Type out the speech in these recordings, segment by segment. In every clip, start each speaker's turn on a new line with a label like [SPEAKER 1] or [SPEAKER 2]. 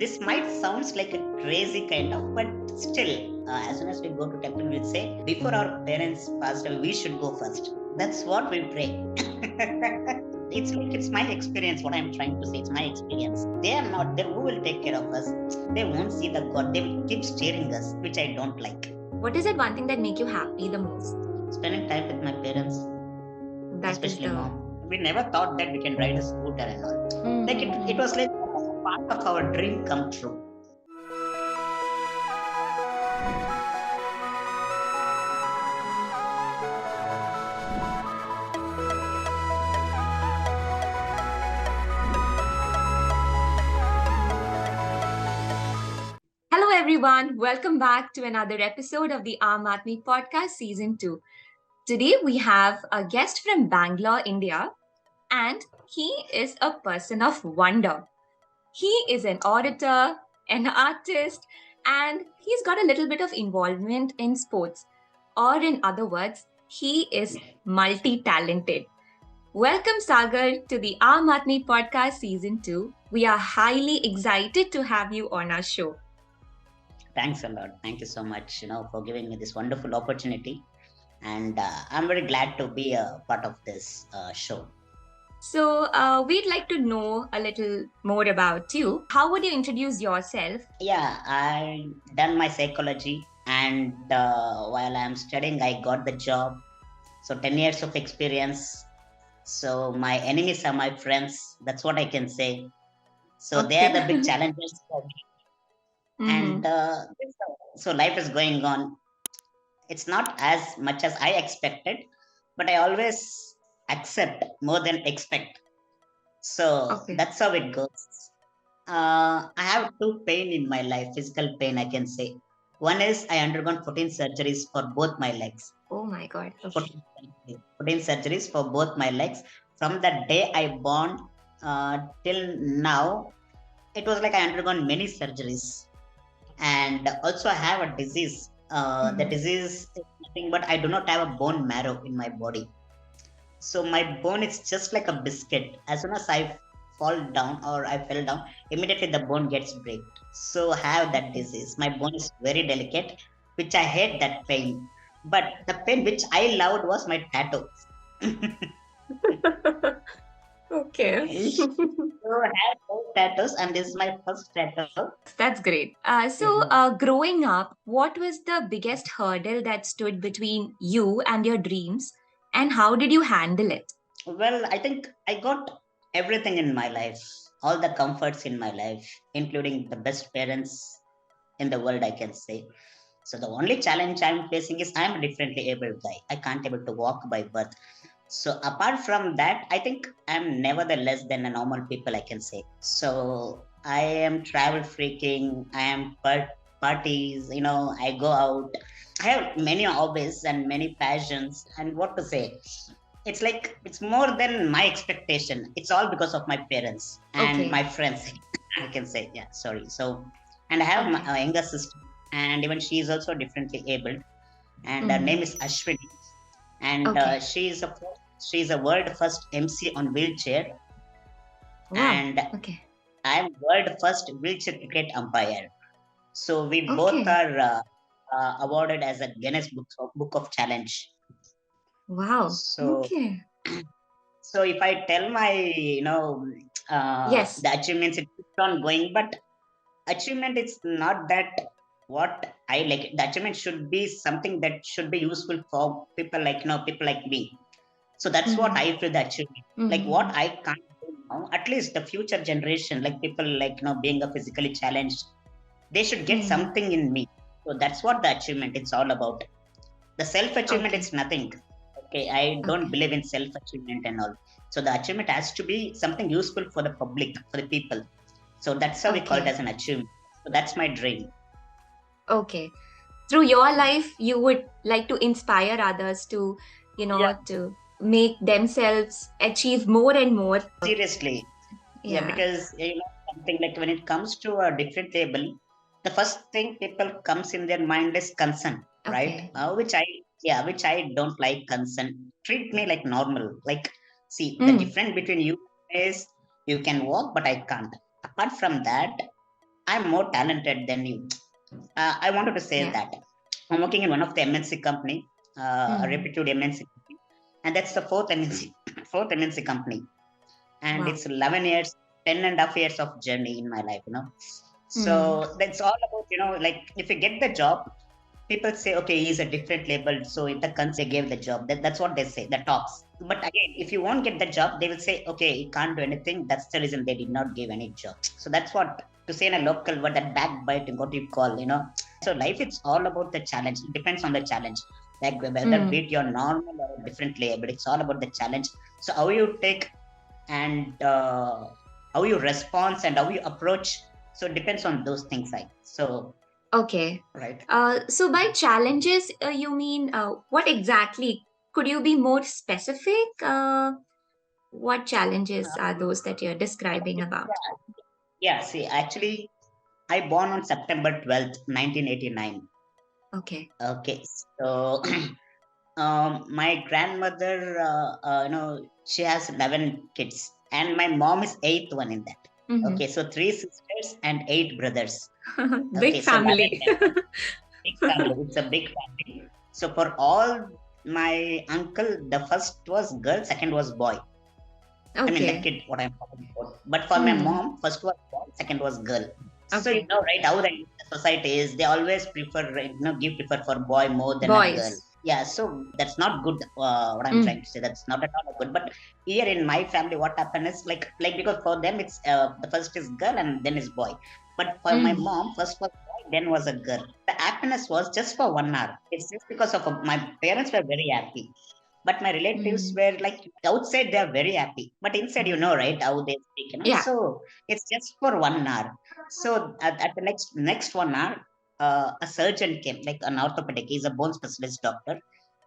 [SPEAKER 1] This might sounds like a crazy kind of, but still, as soon as we go to temple, we'll say before our parents passed away, we should go first. That's what we pray. It's like it's my experience. What I'm trying to say, it's my experience. They are not there. Who will take care of us? They won't see the God. They will keep steering us, which I don't like.
[SPEAKER 2] What is it one thing that make you happy the most?
[SPEAKER 1] Spending time with my parents,
[SPEAKER 2] That
[SPEAKER 1] especially
[SPEAKER 2] is the
[SPEAKER 1] mom. We never thought that we can ride a scooter and all. Like it was like part of our dream come true.
[SPEAKER 2] Hello everyone, welcome back to another episode of the Aadmi podcast season 2. Today we have a guest from Bangalore, India, and he is a person of wonder. He is an orator, an artist, and he's got a little bit of involvement in sports. Or, in other words, he is multi talented. Welcome, Sagar, to the Aadmi podcast season 2. We are highly excited to have you on our show.
[SPEAKER 1] Thanks a lot. Thank you so much, for giving me this wonderful opportunity. And I'm very glad to be a part of this show.
[SPEAKER 2] So, we'd like to know a little more about you. How would you introduce yourself?
[SPEAKER 1] Yeah, I done my psychology, and while I'm studying, I got the job. So 10 years of experience. So my enemies are my friends. That's what I can say. So they are the big challenges for me. And so life is going on. It's not as much as I expected, but I always accept more than expect. So that's how it goes. I have two pain in my life, physical pain, I can say. One is I undergone 14 surgeries for both my legs.
[SPEAKER 2] Oh my God.
[SPEAKER 1] 14 surgeries for both my legs. From the day I born till now, it was like I undergone many surgeries. And also I have a disease. The disease is nothing but I do not have a bone marrow in my body. So my bone is just like a biscuit. As soon as I fall down or I fell down, immediately the bone gets break. So I have that disease. My bone is very delicate, which I hate that pain. But the pain which I loved was my tattoo.
[SPEAKER 2] Okay.
[SPEAKER 1] So I have four tattoos, and this is my first tattoo.
[SPEAKER 2] That's great. Growing up, what was the biggest hurdle that stood between you and your dreams, and how did you handle it?
[SPEAKER 1] Well, I think I got everything in my life, all the comforts in my life, including the best parents in the world, I can say. So the only challenge I'm facing is I'm a differently able guy. I can't able to walk by birth. So apart from that, I think I'm nevertheless than a normal people, I can say. So I am travel freaking. I am parties. I go out. I have many hobbies and many passions. And what to say? It's like it's more than my expectation. It's all because of my parents and my friends. I can say, yeah. Sorry. So, and I have my younger sister, and even she is also differently abled, and her name is Ashwini, and she's a world first MC on wheelchair, and I'm world first wheelchair cricket umpire. So we both are awarded as a Guinness Book of Challenge.
[SPEAKER 2] Wow.
[SPEAKER 1] So so if I tell my the achievements, it keeps on going, but achievement is not that what I like. The achievement should be something that should be useful for people like people like me. So that's what I feel the achievement. Like what I can't do now, at least the future generation, like people like being a physically challenged, they should get something in me. So that's what the achievement it's all about. The self achievement it's nothing. Okay, I don't believe in self achievement and all. So the achievement has to be something useful for the public, for the people. So that's how we call it as an achievement. So that's my dream.
[SPEAKER 2] Okay. Through your life, you would like to inspire others to, to make themselves achieve more and more.
[SPEAKER 1] Seriously. Yeah, because something like when it comes to a different label, the first thing people comes in their mind is concern, right? Which I don't like concern. Treat me like normal. Like, see, the difference between you is you can walk, but I can't. Apart from that, I'm more talented than you. I wanted to say
[SPEAKER 2] Yeah.
[SPEAKER 1] that I'm working in one of the MNC company, a
[SPEAKER 2] Hmm.
[SPEAKER 1] reputed MNC company, and that's the fourth MNC, fourth MNC company, and
[SPEAKER 2] Wow.
[SPEAKER 1] it's 11 years, 10 and a half years of journey in my life,
[SPEAKER 2] Hmm.
[SPEAKER 1] So that's all about, like if you get the job, people say, okay, he's a different label, so in the country gave the job. That's what they say, the tops. But again, if you won't get the job, they will say, okay, he can't do anything. That's the reason they did not give any job. So that's what to say in a local word, that backbiting, what you call, So life, it's all about the challenge. It depends on the challenge. Like whether
[SPEAKER 2] Hmm.
[SPEAKER 1] be it your normal or a different label, it's all about the challenge. So how you take and how you respond and how you approach. So it depends on those things, like so,
[SPEAKER 2] Okay.
[SPEAKER 1] right?
[SPEAKER 2] So by challenges, you mean what exactly? Could you be more specific? What challenges are those that you're describing about?
[SPEAKER 1] Yeah, see, actually, I born on September 12th, 1989.
[SPEAKER 2] Okay.
[SPEAKER 1] Okay, so my grandmother, she has 11 kids, and my mom is eighth one in that.
[SPEAKER 2] Hmm.
[SPEAKER 1] Okay, so three sisters and eight brothers.
[SPEAKER 2] Big
[SPEAKER 1] Okay, so 11
[SPEAKER 2] family.
[SPEAKER 1] members, big family. It's a big family. So for all my uncle, the first was girl, second was boy. I mean, the
[SPEAKER 2] Okay.
[SPEAKER 1] kid, what I'm talking about. But for my
[SPEAKER 2] Hmm.
[SPEAKER 1] mom, first was boy, second was girl. So
[SPEAKER 2] Okay.
[SPEAKER 1] right, how the society is, they always prefer, give prefer for boy more than a girl.
[SPEAKER 2] Boys.
[SPEAKER 1] Yeah, so that's not good. What I'm
[SPEAKER 2] Mm.
[SPEAKER 1] trying to say, that's not at all good. But here in my family, what happened is like because for them it's the first is girl and then is boy. But for my
[SPEAKER 2] Mm.
[SPEAKER 1] mom, first was boy, then was a girl. The happiness was just for 1 hour. It's just because of my parents were very happy, but my relatives
[SPEAKER 2] Mm.
[SPEAKER 1] were like outside they are very happy, but inside, right, how they speak,
[SPEAKER 2] Yeah.
[SPEAKER 1] so it's just for 1 hour. So at the next 1 hour, a surgeon came, like an orthopedic, he's a bone specialist doctor.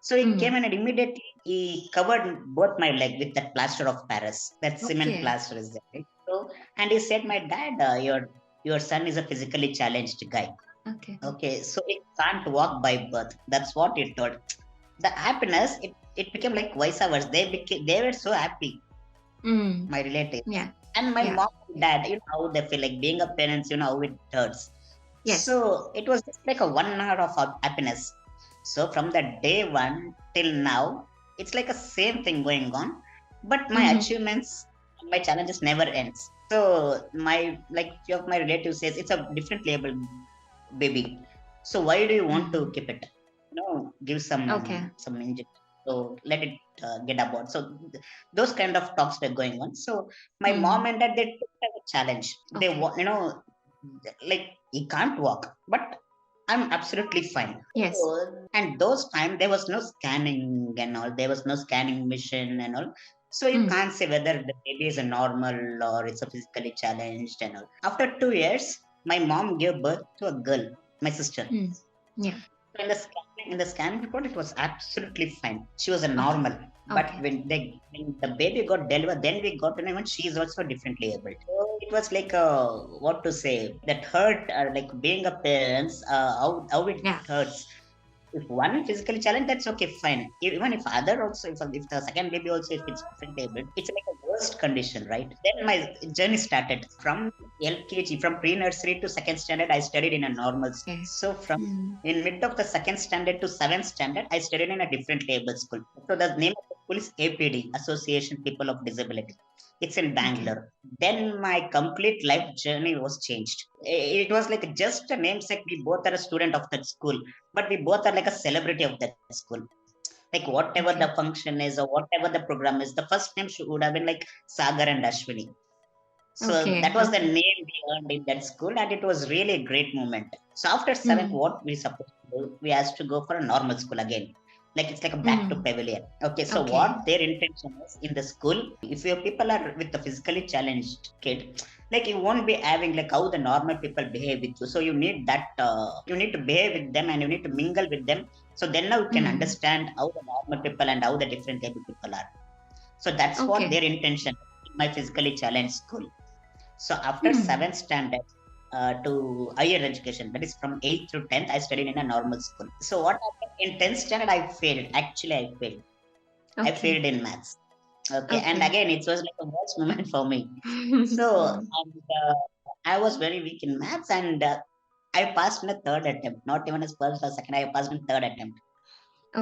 [SPEAKER 1] So he came
[SPEAKER 2] Mm.
[SPEAKER 1] and immediately he covered both my leg with that plaster of Paris, that cement
[SPEAKER 2] Okay.
[SPEAKER 1] plaster is there, right? So, and he said, my dad, your son is a physically challenged guy.
[SPEAKER 2] Okay.
[SPEAKER 1] Okay, so he can't walk by birth. That's what he told. The happiness, it became like vice versa. They were so happy,
[SPEAKER 2] Mm.
[SPEAKER 1] my relatives.
[SPEAKER 2] Yeah.
[SPEAKER 1] And my
[SPEAKER 2] Yeah.
[SPEAKER 1] mom and dad, how they feel like being a parents, how it hurts.
[SPEAKER 2] Yes.
[SPEAKER 1] So it was just like a 1 hour of happiness. So from the day one till now, it's like a same thing going on, but my
[SPEAKER 2] Hmm.
[SPEAKER 1] achievements, my challenges never ends. So my, like few of my relatives says, it's a different label, baby. So why do you want to
[SPEAKER 2] Mm.
[SPEAKER 1] keep it? Give some
[SPEAKER 2] Okay.
[SPEAKER 1] injection. So let it get about. So those kind of talks were going on. So my mom
[SPEAKER 2] Mm.
[SPEAKER 1] and dad, they took it as a challenge. They
[SPEAKER 2] Okay.
[SPEAKER 1] want, like he can't walk, but I'm absolutely fine.
[SPEAKER 2] Yes.
[SPEAKER 1] So, and those time there was no scanning and all. There was no scanning mission and all. So you
[SPEAKER 2] Mm.
[SPEAKER 1] can't say whether the baby is a normal or it's a physically challenged and all. After 2 years, my mom gave birth to a girl, my sister.
[SPEAKER 2] Mm. Yeah.
[SPEAKER 1] So in the scanning report, it was absolutely fine. She was a
[SPEAKER 2] Okay.
[SPEAKER 1] normal. But
[SPEAKER 2] Okay.
[SPEAKER 1] when the baby got delivered, then we got to know even she is also differently able. So it was like what to say, that hurt, like being a parent, how it
[SPEAKER 2] Yeah.
[SPEAKER 1] hurts. If one physically challenged, that's okay, fine. Even if other also, if the second baby also, if it's different able, it's like a worst condition, right? Then my journey started from LKG, from pre-nursery to second standard. I studied in a normal school.
[SPEAKER 2] Okay.
[SPEAKER 1] So from
[SPEAKER 2] Mm.
[SPEAKER 1] in mid of the second standard to seventh standard, I studied in a different label school. So the name of the school is APD, Association People of Disability. It's in
[SPEAKER 2] Okay.
[SPEAKER 1] Bangalore. Then my complete life journey was changed. It was like just a namesake. We both are a student of that school, but we both are like a celebrity of that school. Like whatever the
[SPEAKER 2] Okay.
[SPEAKER 1] function is or whatever the program is, the first name would have been like Sagar and Ashwini. So
[SPEAKER 2] Okay.
[SPEAKER 1] that was the
[SPEAKER 2] Okay.
[SPEAKER 1] name we earned in that school, and it was really a great moment. So after seventh,
[SPEAKER 2] Mm.
[SPEAKER 1] what we supposed to do? We asked to go for a normal school again. Like it's like a back to
[SPEAKER 2] Mm.
[SPEAKER 1] pavilion. Okay, so
[SPEAKER 2] Okay.
[SPEAKER 1] what their intention is in the school, if your people are with the physically challenged kid, like you won't be having like how the normal people behave with you. So you need that, you need to behave with them and you need to mingle with them. So then now you can
[SPEAKER 2] Mm.
[SPEAKER 1] understand how the normal people and how the different able people are. So that's what
[SPEAKER 2] Okay.
[SPEAKER 1] their intention in my physically challenged school. So after
[SPEAKER 2] Mm.
[SPEAKER 1] seventh standard to higher education, that is from 8th to 10th, I studied in a normal school. So what happened in 10th standard, I failed. Actually, I failed. I
[SPEAKER 2] Okay.
[SPEAKER 1] failed in maths. Okay, and
[SPEAKER 2] Okay.
[SPEAKER 1] again, it was like a worst moment for me. So, and, I was very weak in maths, and I passed in a third attempt, not even as first or second. I passed in third attempt.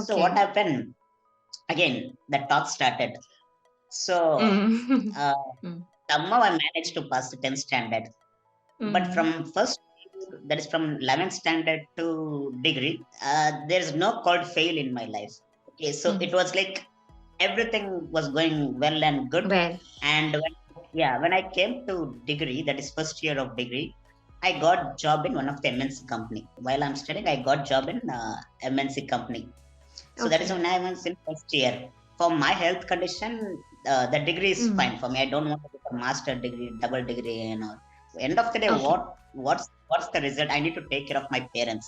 [SPEAKER 1] So what
[SPEAKER 2] Okay.
[SPEAKER 1] happened? Again, the talk started. So
[SPEAKER 2] Mm.
[SPEAKER 1] uh,
[SPEAKER 2] Mm.
[SPEAKER 1] somehow I managed to pass the 10th standard. But
[SPEAKER 2] Mm.
[SPEAKER 1] from first, that is from 11th standard to degree, there is no called fail in my life. Okay, so
[SPEAKER 2] Mm.
[SPEAKER 1] it was like everything was going well and good.
[SPEAKER 2] Well.
[SPEAKER 1] And when I came to degree, that is first year of degree, I got job in one of the MNC company. While I'm studying, I got job in MNC company. So that is
[SPEAKER 2] Okay.
[SPEAKER 1] when I was in first year. For my health condition, the degree is
[SPEAKER 2] Mm.
[SPEAKER 1] fine for me. I don't want to get a master degree, double degree, and all. End of the day,
[SPEAKER 2] Okay.
[SPEAKER 1] what's the result? I need to take care of my parents.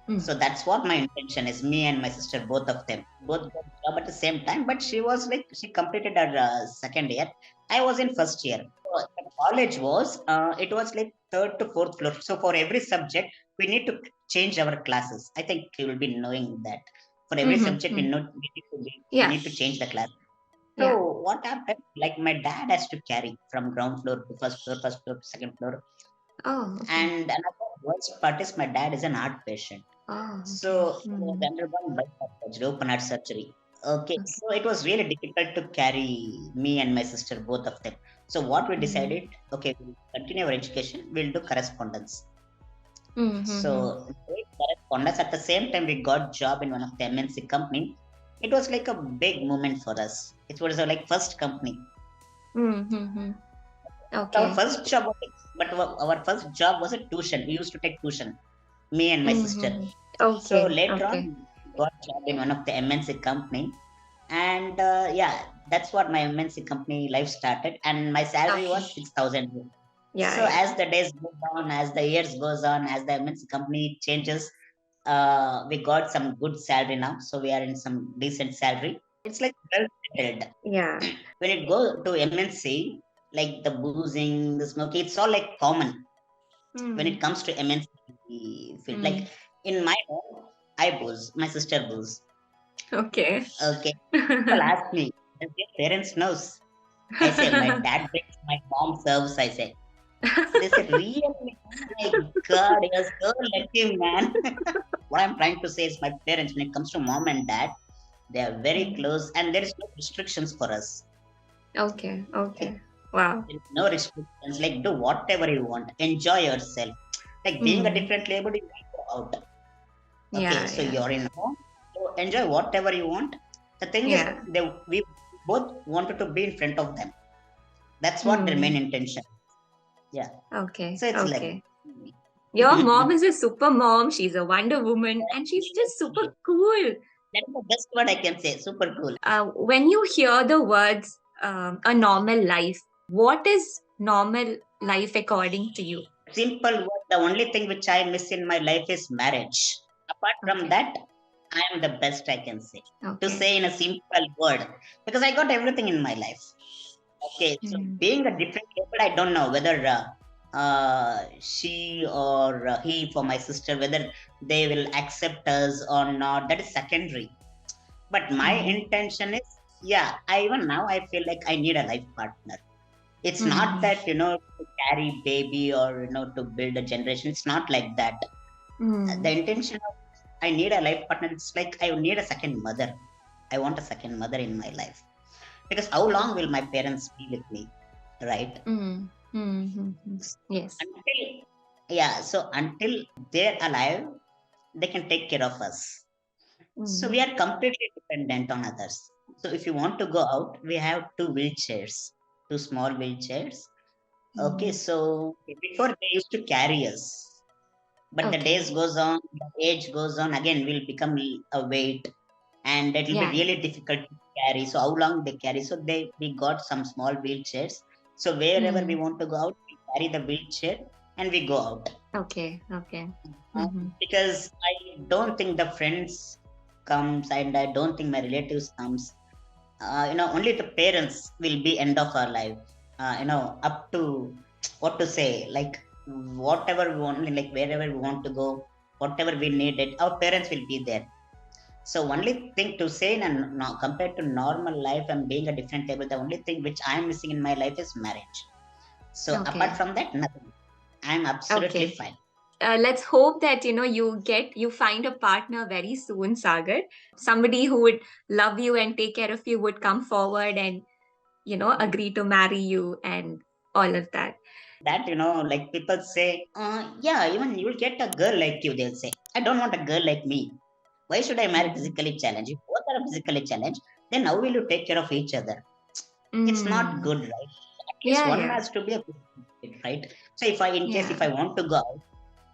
[SPEAKER 2] Mm.
[SPEAKER 1] So that's what my intention is. Me and my sister, both of them, both got job at the same time. But she was like she completed her second year. I was in first year. So the college was it was like third to fourth floor. So for every subject, we need to change our classes. I think you will be knowing that for every
[SPEAKER 2] Mm-hmm.
[SPEAKER 1] subject,
[SPEAKER 2] Mm.
[SPEAKER 1] we
[SPEAKER 2] Yeah.
[SPEAKER 1] need to change the class. So
[SPEAKER 2] Yeah.
[SPEAKER 1] what happened? Like my dad has to carry from ground floor to first floor to second floor.
[SPEAKER 2] Oh, okay.
[SPEAKER 1] And another worst part is my dad is an heart patient.
[SPEAKER 2] Oh, okay.
[SPEAKER 1] So he was
[SPEAKER 2] Mm.
[SPEAKER 1] undergone bypass surgery, open heart surgery. Okay,
[SPEAKER 2] Okay.
[SPEAKER 1] so it was really difficult to carry me and my sister, both of them. So what we
[SPEAKER 2] Mm.
[SPEAKER 1] decided, okay, we'll continue our education, we'll do correspondence.
[SPEAKER 2] Mm-hmm.
[SPEAKER 1] So doing correspondence at the same time, we got job in one of the MNC company. It was like a big moment for us. It was like first company.
[SPEAKER 2] Mm-hmm.
[SPEAKER 1] Our
[SPEAKER 2] Okay.
[SPEAKER 1] first job, but our first job was a tuition. We used to take tuition, me and my sister.
[SPEAKER 2] Mm-hmm.
[SPEAKER 1] So
[SPEAKER 2] Okay.
[SPEAKER 1] later on,
[SPEAKER 2] Okay.
[SPEAKER 1] got job in one of the MNC company, and that's what my MNC company life started. And my salary
[SPEAKER 2] Okay.
[SPEAKER 1] was 6,000.
[SPEAKER 2] Yeah.
[SPEAKER 1] So
[SPEAKER 2] Yeah.
[SPEAKER 1] as the days go on, as the years goes on, as the MNC company changes, we got some good salary now. So we are in some decent salary. It's like well settled.
[SPEAKER 2] Yeah.
[SPEAKER 1] When it goes to MNC, like the boozing, the smoking, it's all like common when
[SPEAKER 2] Mm.
[SPEAKER 1] it comes to MNC field.
[SPEAKER 2] Mm.
[SPEAKER 1] Like in my home, I booze, my sister booze.
[SPEAKER 2] Okay.
[SPEAKER 1] Okay. People ask me, does your parents knows? I say, my dad drinks, my mom serves, I say. So they say, really? Oh my God, you're so lucky, man. What I'm trying to say is my parents, when it comes to mom and dad, they are very
[SPEAKER 2] Mm.
[SPEAKER 1] close and there is no restrictions for us.
[SPEAKER 2] Okay.
[SPEAKER 1] Like,
[SPEAKER 2] Okay. Wow.
[SPEAKER 1] there is no restrictions. Like, do whatever you want, enjoy yourself. Like, being a
[SPEAKER 2] Mm.
[SPEAKER 1] different label, you can go out. Okay,
[SPEAKER 2] Yeah.
[SPEAKER 1] so
[SPEAKER 2] Yeah.
[SPEAKER 1] you're in home, so enjoy whatever you want. The thing is,
[SPEAKER 2] Yeah.
[SPEAKER 1] we both wanted to be in front of them. That's what their main
[SPEAKER 2] Mm.
[SPEAKER 1] intention. Yeah.
[SPEAKER 2] Okay.
[SPEAKER 1] So it's like
[SPEAKER 2] Okay. Your mom is a super mom. She's a Wonder Woman, and she's just super
[SPEAKER 1] that
[SPEAKER 2] cool.
[SPEAKER 1] is the best word I can say. Super cool.
[SPEAKER 2] When you hear the words a normal life, what is normal life according to you?
[SPEAKER 1] Simple word. The only thing which I miss in my life is marriage. Apart from
[SPEAKER 2] Okay.
[SPEAKER 1] that, I am the best I can say. To
[SPEAKER 2] Okay.
[SPEAKER 1] say in a simple word, because I got everything in my life. Okay, so
[SPEAKER 2] Mm.
[SPEAKER 1] being a different level, I don't know whether she or he for my sister, whether they will accept us or not. That is secondary. But my
[SPEAKER 2] Mm.
[SPEAKER 1] intention is, yeah, I even now I feel like I need a life partner. It's not
[SPEAKER 2] Mm.
[SPEAKER 1] that, to carry baby or, to build a generation. It's not like that. The
[SPEAKER 2] Mm.
[SPEAKER 1] intention of I need a life partner, it's like I need a second mother. I want a second mother in my life. Because how long will my parents be with me? Right?
[SPEAKER 2] Mm. Mm. Mm. Yes.
[SPEAKER 1] Until, yeah, so until they're alive, they can take care of us. So we
[SPEAKER 2] Mm.
[SPEAKER 1] are completely dependent on others. So if you want to go out, we have two wheelchairs, two small wheelchairs. Okay,
[SPEAKER 2] Mm.
[SPEAKER 1] so before they used to carry us, but the
[SPEAKER 2] Okay.
[SPEAKER 1] days goes on, the age goes on, again will become a weight, and it will be
[SPEAKER 2] Yeah.
[SPEAKER 1] really difficult to carry. So how long they carry? So we got some small wheelchairs. So wherever we
[SPEAKER 2] Mm.
[SPEAKER 1] want to go out, we carry the wheelchair and we go out.
[SPEAKER 2] Okay. Okay. Mm-hmm.
[SPEAKER 1] Because I don't think the friends comes and I don't think my relatives comes. Only the parents will be end of our life. Up to what to say, like whatever we want, like wherever we want to go, whatever we need it, our parents will be there. So only thing to say, and compared to normal life and being a different table, the only thing which I'm missing in my life is marriage. So apart
[SPEAKER 2] Okay.
[SPEAKER 1] from that, nothing. I'm absolutely
[SPEAKER 2] Okay.
[SPEAKER 1] fine.
[SPEAKER 2] Let's hope that you find a partner very soon, Sagar. Somebody who would love you and take care of you would come forward and agree to marry you and all of that.
[SPEAKER 1] That, like people say, yeah, even you'll get a girl like you, they'll say. I don't want a girl like me. Why should I marry
[SPEAKER 2] Mm.
[SPEAKER 1] physically challenged? If both are physically challenged, then how will you take care of each other? It's not
[SPEAKER 2] Mm.
[SPEAKER 1] good, right? At least
[SPEAKER 2] Yeah,
[SPEAKER 1] one
[SPEAKER 2] yeah,
[SPEAKER 1] has to be a physical fit, right? So if I, in case
[SPEAKER 2] yeah.
[SPEAKER 1] if I want to go out,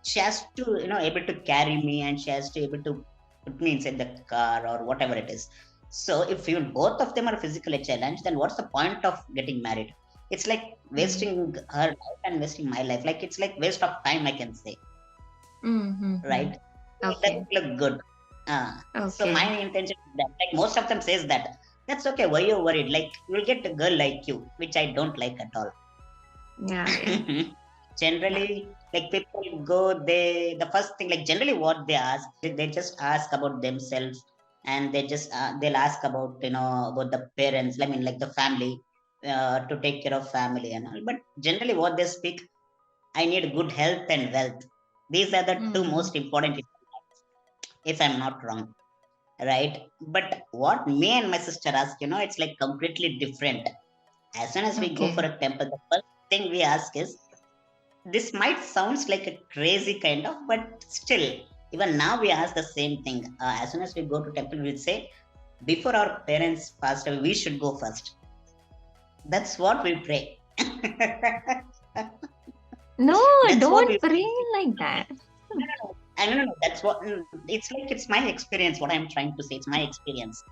[SPEAKER 1] she has to, able to carry me, and she has to able to put me inside the car or whatever it is. So if you both of them are physically challenged, then what's the point of getting married? It's like
[SPEAKER 2] Mm.
[SPEAKER 1] wasting her life and wasting my life. Like it's like waste of time, I can say,
[SPEAKER 2] Mm-hmm.
[SPEAKER 1] right? So it
[SPEAKER 2] Okay,
[SPEAKER 1] doesn't look good. So my
[SPEAKER 2] okay.
[SPEAKER 1] intention is that, like most of them says that, that's okay. Why you worried? Like you'll get a girl like you, which I don't like at all.
[SPEAKER 2] Yeah, yeah, yeah.
[SPEAKER 1] Generally, like people go, the first thing, like generally what they ask, they just ask about themselves, and they'll ask about, about the parents, I mean like the family, to take care of family and all. But generally what they speak, I need good health and wealth. These are the two
[SPEAKER 2] Mm.
[SPEAKER 1] most important, if I'm not wrong, right? But what me and my sister ask, it's like completely different. As soon as we go for
[SPEAKER 2] Okay.
[SPEAKER 1] a temple, the first thing we ask is, this might sounds like a crazy kind of, but still, even now we ask the same thing. As soon as we go to temple, we'll say, before our parents passed away, we should go first. That's what we pray.
[SPEAKER 2] No,
[SPEAKER 1] That's what we
[SPEAKER 2] don't pray
[SPEAKER 1] pray.
[SPEAKER 2] like that.
[SPEAKER 1] No, no, no. I don't know. That's what, it's like, it's my experience. What I'm trying to say, it's my experience.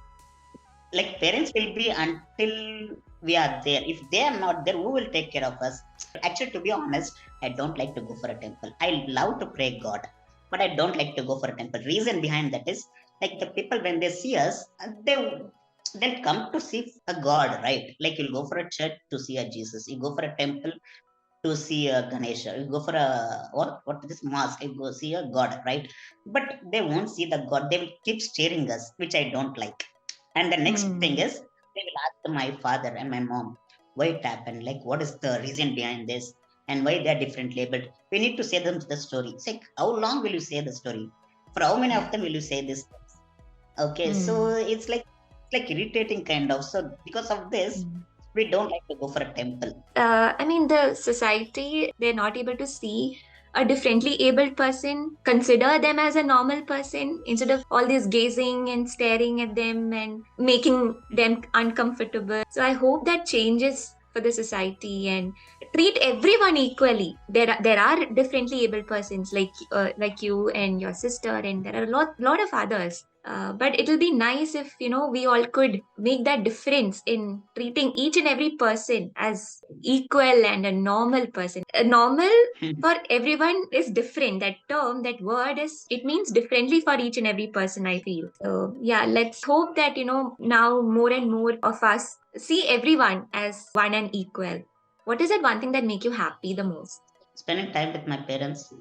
[SPEAKER 1] Like parents will be until we are there. If they are not there, who will take care of us? Actually, to be honest, I don't like to go for a temple. I love to pray God, but I don't like to go for a temple. Reason behind that is, like the people when they see us, they'll come to see a God, right? Like you'll go for a church to see a Jesus, you go for a temple to see a Ganesha, you go for a what this mosque, you go see a God, right? But they won't see the God, they will keep staring us, which I don't like. And the next thing
[SPEAKER 2] Mm.
[SPEAKER 1] is, they will ask my father and my mom, why it happened, like what is the reason behind this, and why they are different labeled. We need to say them the story. It's like, how long will you say the story? For how many
[SPEAKER 2] Yeah.
[SPEAKER 1] of them will you say this? Okay, so
[SPEAKER 2] Mm.
[SPEAKER 1] it's like irritating kind of. So because of this,
[SPEAKER 2] Mm.
[SPEAKER 1] we don't like to go for a temple.
[SPEAKER 2] I mean, the society, they're not able to see a differently abled person, consider them as a normal person instead of all this gazing and staring at them and making them uncomfortable. So I hope that changes for the society and treat everyone equally. There are differently abled persons like you and your sister, and there are a lot of others. But it'll be nice if we all could make that difference in treating each and every person as equal and a normal person. A normal for everyone is different. That term, that word is, it means differently for each and every person, I feel. So yeah, let's hope that now more and more of us see everyone as one and equal. What is that one thing that make you happy the most?
[SPEAKER 1] Spending time with my parents,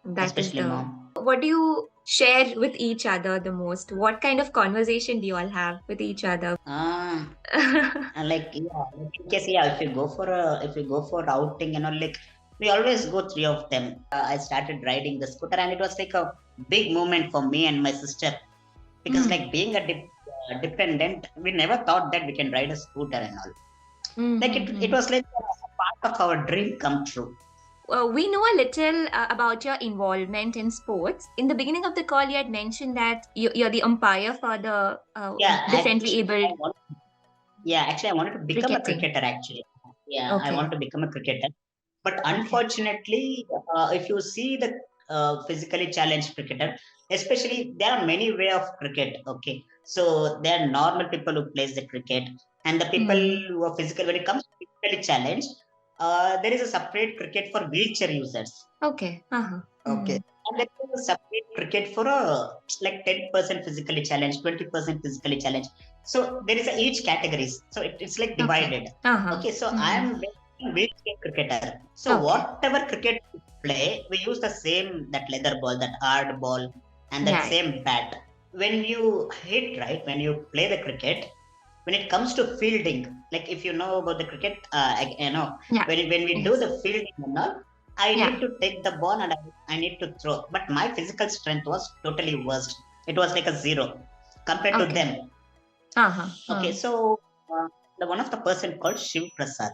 [SPEAKER 2] That is
[SPEAKER 1] especially
[SPEAKER 2] the
[SPEAKER 1] mom.
[SPEAKER 2] What do you share with each other the most? What kind of conversation do you all have with each other?
[SPEAKER 1] Ah, and like yeah, like in case yeah, if we go for outing, like we always go three of them. I started riding the scooter, and it was like a big moment for me and my sister, because
[SPEAKER 2] Mm,
[SPEAKER 1] like being a dependent, we never thought that we can ride a scooter and all. Like it
[SPEAKER 2] mm-hmm.
[SPEAKER 1] was like a part of our dream come true.
[SPEAKER 2] We know a little about your involvement in sports. In the beginning of the call, you had mentioned that you're the umpire for the
[SPEAKER 1] Yeah,
[SPEAKER 2] differently abled
[SPEAKER 1] actually I wanted to become a
[SPEAKER 2] cricket team.
[SPEAKER 1] cricketer actually. Yeah, I want
[SPEAKER 2] Okay.
[SPEAKER 1] to become a cricketer. But
[SPEAKER 2] Okay.
[SPEAKER 1] unfortunately, if you see the physically challenged cricketer, especially there are many way of cricket. Okay, so there are normal people who plays the cricket, and the people
[SPEAKER 2] Mm.
[SPEAKER 1] who are physical. When it comes to physically challenged, there is a separate cricket for wheelchair users.
[SPEAKER 2] Okay. Uh-huh.
[SPEAKER 1] Okay,
[SPEAKER 2] Mm.
[SPEAKER 1] and there is a separate cricket for like 10% physically challenged, 20% physically challenged. So there is each categories. So it's like
[SPEAKER 2] Okay.
[SPEAKER 1] divided.
[SPEAKER 2] Uh-huh.
[SPEAKER 1] Okay, so I
[SPEAKER 2] Mm-hmm.
[SPEAKER 1] am wheelchair cricketer. So
[SPEAKER 2] Okay.
[SPEAKER 1] whatever cricket we play, we use the same that leather ball, that hard ball, and that
[SPEAKER 2] Yeah.
[SPEAKER 1] same bat. When you hit right, when you play the cricket, when it comes to fielding, like if you know about the cricket,
[SPEAKER 2] Yeah.
[SPEAKER 1] when we do
[SPEAKER 2] Yes.
[SPEAKER 1] the fielding and all, I
[SPEAKER 2] Yeah.
[SPEAKER 1] need to take the ball and I need to throw. But my physical strength was totally worst. It was like a zero compared to
[SPEAKER 2] Okay.
[SPEAKER 1] them.
[SPEAKER 2] Uh-huh.
[SPEAKER 1] Okay, so the one of the person called Shiv Prasad,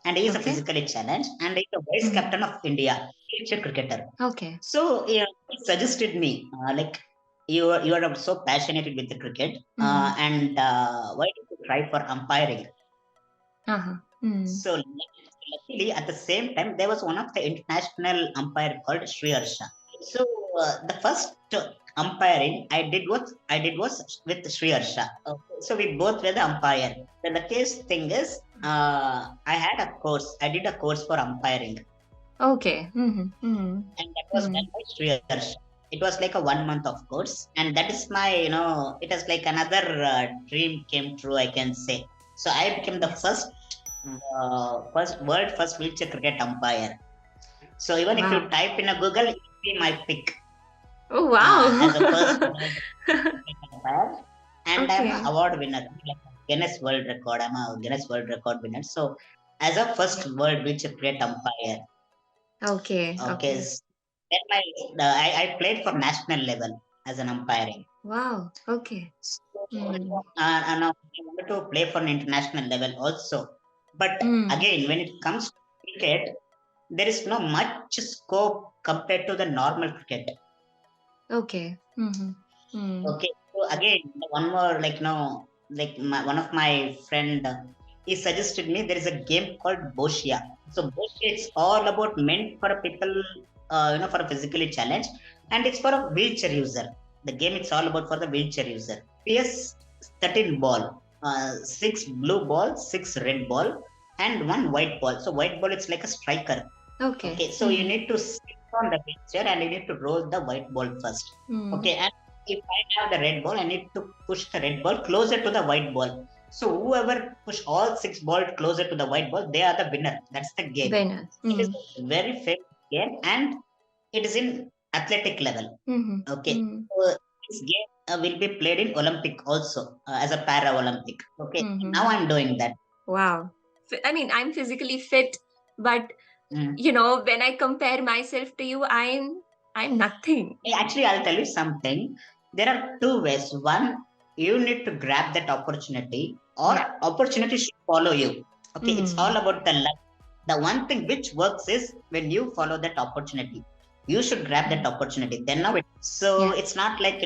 [SPEAKER 1] and he is a
[SPEAKER 2] Okay.
[SPEAKER 1] physically challenged, and he's the vice
[SPEAKER 2] Mm.
[SPEAKER 1] captain of India, future cricketer.
[SPEAKER 2] Okay.
[SPEAKER 1] So yeah, he suggested me like you are so passionate with the cricket,
[SPEAKER 2] Mm.
[SPEAKER 1] and why don't you try for umpiring?
[SPEAKER 2] Uh-huh. Mm.
[SPEAKER 1] So luckily, at the same time, there was one of the international umpire called Sri Harsha. So the first umpiring I did was with Sri Harsha. So we both were the umpire. The luckiest thing is I did a course for umpiring,
[SPEAKER 2] Okay. Mm-hmm. Mm.
[SPEAKER 1] and that was done
[SPEAKER 2] Mm.
[SPEAKER 1] by Sri Harsha. It was like a 1 month of course, and that is my it was like another dream came true, I can say. So I became the
[SPEAKER 2] Yes.
[SPEAKER 1] first wheelchair cricket umpire. So even if you
[SPEAKER 2] Wow.
[SPEAKER 1] type in a Google, it will be my pick
[SPEAKER 2] Oh,
[SPEAKER 1] as a first
[SPEAKER 2] wow.
[SPEAKER 1] world umpire, and I'm an
[SPEAKER 2] Okay.
[SPEAKER 1] award winner, like Guinness World Record. I'm a Guinness World Record winner. So as a first
[SPEAKER 2] Yeah.
[SPEAKER 1] world wheelchair cricket umpire,
[SPEAKER 2] Okay.
[SPEAKER 1] okay.
[SPEAKER 2] Okay.
[SPEAKER 1] Then I played for national level as an umpiring.
[SPEAKER 2] Wow. Okay.
[SPEAKER 1] So,
[SPEAKER 2] Mm.
[SPEAKER 1] and I wanted to play for an international level also. But
[SPEAKER 2] Mm.
[SPEAKER 1] again, when it comes to cricket, there is no much scope compared to the normal cricket.
[SPEAKER 2] Okay. Mm-hmm. Mm.
[SPEAKER 1] Okay, so again, one more one of my friend, he suggested me there is a game called Boshia. So Boshia, it's all about meant for a people, for a physically challenged, and it's for a wheelchair user. The game it's all about for the wheelchair user. PS 13 ball, six blue ball, six red ball, and one white ball. So white ball it's like a striker.
[SPEAKER 2] Okay.
[SPEAKER 1] Okay, so you
[SPEAKER 2] Mm.
[SPEAKER 1] need to sit on the wheelchair and you need to roll the white ball first.
[SPEAKER 2] Mm.
[SPEAKER 1] Okay, and if I have the red ball, I need to push the red ball closer to the white ball. So whoever push all six balls closer to the white ball, they are the winner. That's the game.
[SPEAKER 2] Venus.
[SPEAKER 1] It is
[SPEAKER 2] Mm.
[SPEAKER 1] a very famous game, and it is in athletic level.
[SPEAKER 2] Mm-hmm.
[SPEAKER 1] Okay,
[SPEAKER 2] Mm.
[SPEAKER 1] so this game will be played in Olympic also as a para Olympic. Okay, now
[SPEAKER 2] Mm-hmm.
[SPEAKER 1] I'm doing that.
[SPEAKER 2] Wow. I mean, I'm physically fit, but
[SPEAKER 1] Mm.
[SPEAKER 2] when I compare myself to you, I'm nothing.
[SPEAKER 1] Actually, I'll tell you something. There are two ways. One, you need to grab that opportunity, or
[SPEAKER 2] Yeah.
[SPEAKER 1] opportunity should follow you. Okay, it's all
[SPEAKER 2] Mm.
[SPEAKER 1] about the luck. The one thing which works is when you follow that opportunity. You should grab that
[SPEAKER 2] Mm.
[SPEAKER 1] opportunity. Then now so
[SPEAKER 2] Yeah.
[SPEAKER 1] it's not like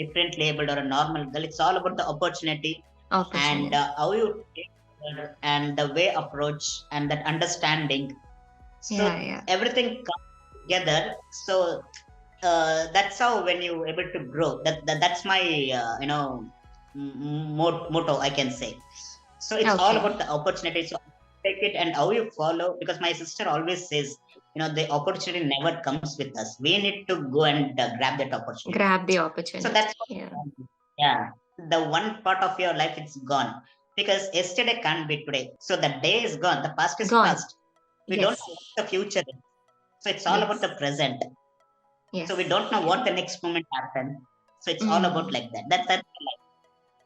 [SPEAKER 1] different labeled or a normal girl. It's all about the opportunity and
[SPEAKER 2] Opportunity.
[SPEAKER 1] how you take it and the way approach and that understanding.
[SPEAKER 2] Yeah.
[SPEAKER 1] So
[SPEAKER 2] Yeah.
[SPEAKER 1] everything comes together. So that's how when you able to grow that's my motto, I can say. So it's all
[SPEAKER 2] Okay.
[SPEAKER 1] about the opportunity, so take it and how you follow, because my sister always says the opportunity never comes with us, we need to go and grab that opportunity.
[SPEAKER 2] Grab the
[SPEAKER 1] So
[SPEAKER 2] opportunity.
[SPEAKER 1] that's what,
[SPEAKER 2] Yeah.
[SPEAKER 1] yeah, the one part of your life it's gone, because yesterday can't be today, so the day is gone, the past is
[SPEAKER 2] Gone.
[SPEAKER 1] past. We don't
[SPEAKER 2] Yes.
[SPEAKER 1] know what the future is, so it's all about
[SPEAKER 2] Yes.
[SPEAKER 1] the present. So we
[SPEAKER 2] Yes.
[SPEAKER 1] don't know
[SPEAKER 2] Yeah.
[SPEAKER 1] what the next moment happens. So it's all about
[SPEAKER 2] Mm.
[SPEAKER 1] like that.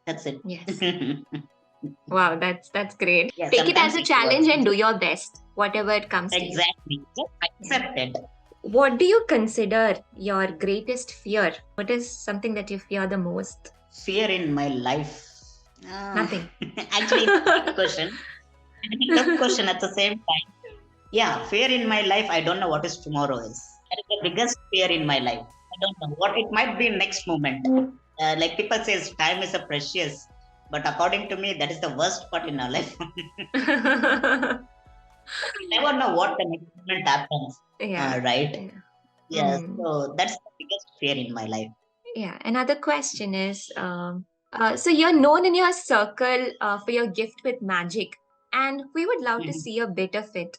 [SPEAKER 1] That's
[SPEAKER 2] Yes.
[SPEAKER 1] it.
[SPEAKER 2] Wow. That's great.
[SPEAKER 1] Yeah,
[SPEAKER 2] Take it as
[SPEAKER 1] sometimes
[SPEAKER 2] a
[SPEAKER 1] it works.
[SPEAKER 2] challenge and do your best, whatever it comes to you.
[SPEAKER 1] Exactly. Just
[SPEAKER 2] Yeah.
[SPEAKER 1] accept it.
[SPEAKER 2] What do you consider your greatest fear? What is something that you fear the most?
[SPEAKER 1] Fear in my life.
[SPEAKER 2] Nothing.
[SPEAKER 1] Actually, it's a good question. Tough question at the same time. Yeah, fear in my life. I don't know what is tomorrow is. That is the biggest fear in my life. I don't know what it might be next moment. Like people says, time is a precious, but according to me, that is the worst part in our life. We never know what the next moment happens.
[SPEAKER 2] Yeah.
[SPEAKER 1] Right?
[SPEAKER 2] Yeah.
[SPEAKER 1] Yeah.
[SPEAKER 2] Mm.
[SPEAKER 1] So that's the biggest fear in my life.
[SPEAKER 2] Yeah. Another question is so you're known in your circle for your gift with magic, and we would love to
[SPEAKER 1] Mhm.
[SPEAKER 2] see a bit of it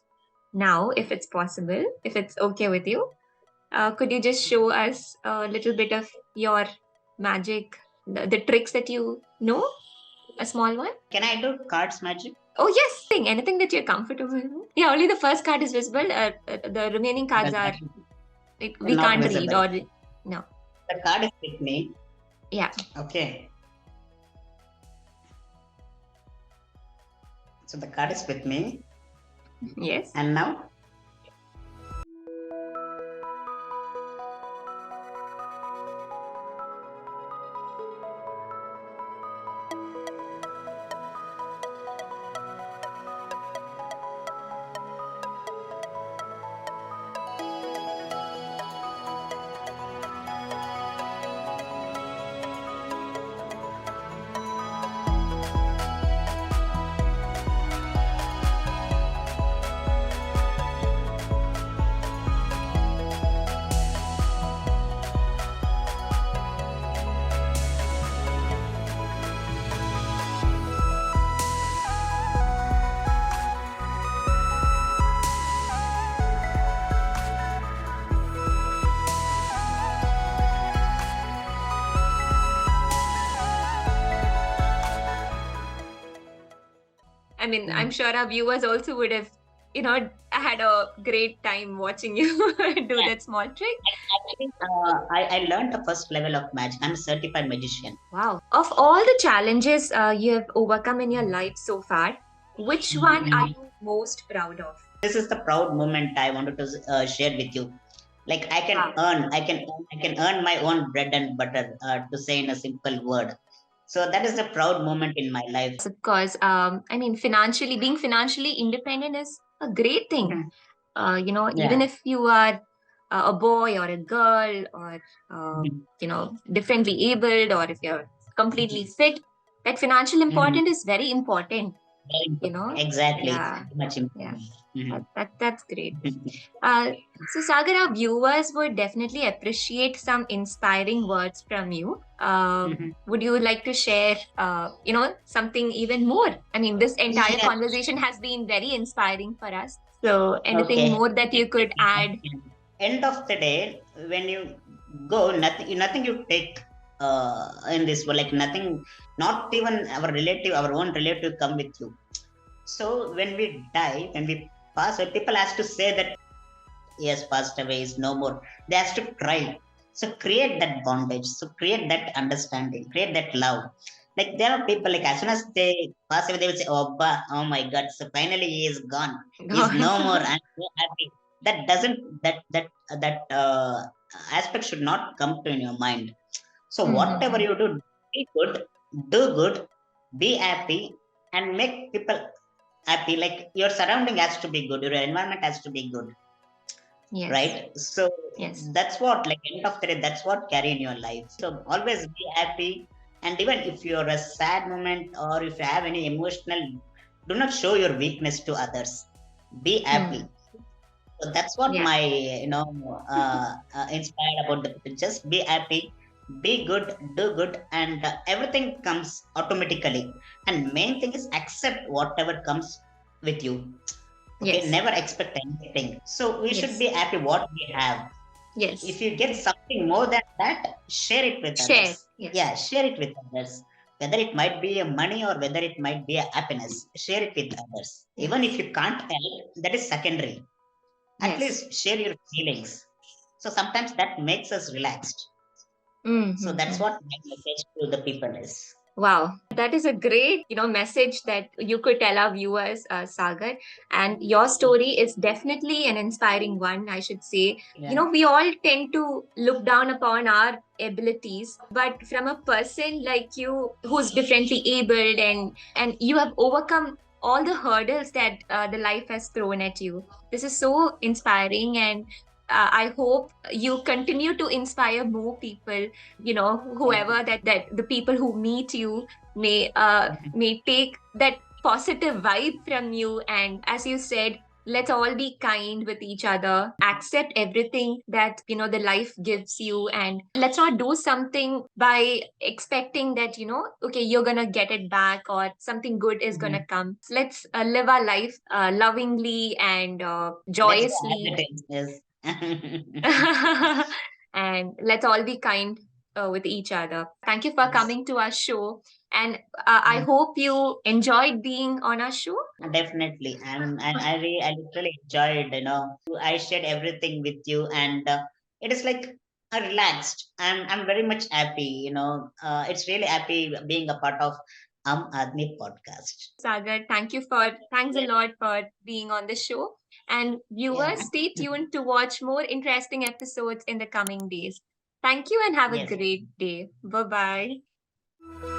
[SPEAKER 2] now, if it's possible, if it's okay with you. Could you just show us a little bit of your magic, the tricks that you know? A small one?
[SPEAKER 1] Can I do cards magic?
[SPEAKER 2] Oh, yes, anything that you're comfortable with. Yeah, only the first card is visible. The remaining cards
[SPEAKER 1] Well,
[SPEAKER 2] are,
[SPEAKER 1] that
[SPEAKER 2] we
[SPEAKER 1] not
[SPEAKER 2] can't read
[SPEAKER 1] visible.
[SPEAKER 2] or, no.
[SPEAKER 1] The card is with me.
[SPEAKER 2] Yeah.
[SPEAKER 1] Okay. So the card is with me.
[SPEAKER 2] Yes.
[SPEAKER 1] And now
[SPEAKER 2] I mean, I'm
[SPEAKER 1] Mm.
[SPEAKER 2] sure our viewers also would have, had a great time watching you do
[SPEAKER 1] Yeah,
[SPEAKER 2] that small trick.
[SPEAKER 1] actually, I learned the first level of magic. I'm a certified magician.
[SPEAKER 2] Wow. Of all the challenges you have overcome in your life so far, which one are
[SPEAKER 1] Mhm.
[SPEAKER 2] you most proud of?
[SPEAKER 1] This is the proud moment I wanted to share with you. Like
[SPEAKER 2] Wow.
[SPEAKER 1] I can earn my own bread and butter, to say in a simple word. So that is the proud moment in my life.
[SPEAKER 2] Of course. I mean, being financially independent is a great thing.
[SPEAKER 1] Mhm.
[SPEAKER 2] Even
[SPEAKER 1] Yeah.
[SPEAKER 2] if you are a boy or a girl or,
[SPEAKER 1] Mhm.
[SPEAKER 2] differently abled, or if you're completely fit, that financial
[SPEAKER 1] Mhm.
[SPEAKER 2] important is very important,
[SPEAKER 1] Very
[SPEAKER 2] you
[SPEAKER 1] important.
[SPEAKER 2] know?
[SPEAKER 1] Exactly. It's
[SPEAKER 2] Yeah.
[SPEAKER 1] very much
[SPEAKER 2] Yeah.
[SPEAKER 1] important. Mhm.
[SPEAKER 2] That's great. Uh, so, Sagar, our viewers would definitely appreciate some inspiring words from you.
[SPEAKER 1] Mhm.
[SPEAKER 2] Would you like to share, something even more? I mean, this entire
[SPEAKER 1] Yeah.
[SPEAKER 2] conversation has been very inspiring for us. So, anything
[SPEAKER 1] Okay.
[SPEAKER 2] more that you could add?
[SPEAKER 1] End of the day, when you go, nothing you take in this world, like nothing, not even our own relative come with you. So when we die, when we pass away, people has to say that yes, passed away is no more. They has to cry. So create that bondage, so create that understanding, create that love. Like there are people, like as soon as they pass away, they will say, oh, oh my god, so finally he is gone, he's no more, I'm so happy. That doesn't that aspect should not come to in your mind. So whatever
[SPEAKER 2] Mhm.
[SPEAKER 1] you do, be good, do good, be happy, and make people happy. Like your surrounding has to be good, your environment has to be good,
[SPEAKER 2] Yes.
[SPEAKER 1] right? So
[SPEAKER 2] Yes.
[SPEAKER 1] that's what, like end of the day, that's what carry in your life. So always be happy. And even if you're a sad moment or if you have any emotional, do not show your weakness to others. Be happy.
[SPEAKER 2] Hmm.
[SPEAKER 1] So that's what
[SPEAKER 2] Yeah.
[SPEAKER 1] my, inspired about the people. Just be happy, be good, do good, and everything comes automatically. And main thing is accept whatever comes with you. Okay,
[SPEAKER 2] Yes.
[SPEAKER 1] never expect anything. So we should
[SPEAKER 2] Yes.
[SPEAKER 1] be happy what we have. If
[SPEAKER 2] Yes.
[SPEAKER 1] you get something more than that, share it with others.
[SPEAKER 2] Share.
[SPEAKER 1] Yeah,
[SPEAKER 2] Yes.
[SPEAKER 1] share it with others. Whether it might be a money or whether it might be a happiness, share it with others. Even if
[SPEAKER 2] Yes.
[SPEAKER 1] you can't help, that is secondary. At
[SPEAKER 2] Yes.
[SPEAKER 1] least share your feelings. So sometimes that makes us relaxed. So that's
[SPEAKER 2] Mm-hmm.
[SPEAKER 1] what my message to the people is.
[SPEAKER 2] Wow, that is a great, message that you could tell our viewers, Sagar. And your story is definitely an inspiring one, I should say.
[SPEAKER 1] Yeah.
[SPEAKER 2] We all tend to look down upon our abilities, but from a person like you who's differently abled, and you have overcome all the hurdles that the life has thrown at you. This is so inspiring, and I hope you continue to inspire more people,
[SPEAKER 1] Thank you.
[SPEAKER 2] whoever that the people who meet you may take that positive vibe from you. And as you said, let's all be kind with each other, accept everything that the life gives you, and let's not do something by expecting that okay, you're gonna get it back or something good is gonna
[SPEAKER 1] Mhm.
[SPEAKER 2] come. So let's live our life lovingly and
[SPEAKER 1] Let's go as
[SPEAKER 2] joyously.
[SPEAKER 1] it is. Yes.
[SPEAKER 2] And let's all be kind with each other. Thank you for
[SPEAKER 1] Yes.
[SPEAKER 2] coming to our show. And I
[SPEAKER 1] Mm.
[SPEAKER 2] hope you enjoyed being on our show.
[SPEAKER 1] Definitely. I literally enjoyed, I shared everything with you, and it is like I relaxed. I'm very much happy, it's really happy being a part of Aadmi podcast.
[SPEAKER 2] Sagar, thanks a
[SPEAKER 1] Yeah.
[SPEAKER 2] lot for being on the show. And
[SPEAKER 1] Yeah.
[SPEAKER 2] viewers, stay tuned to watch more interesting episodes in the coming days. Thank you and have a
[SPEAKER 1] Yes.
[SPEAKER 2] great day. Bye bye.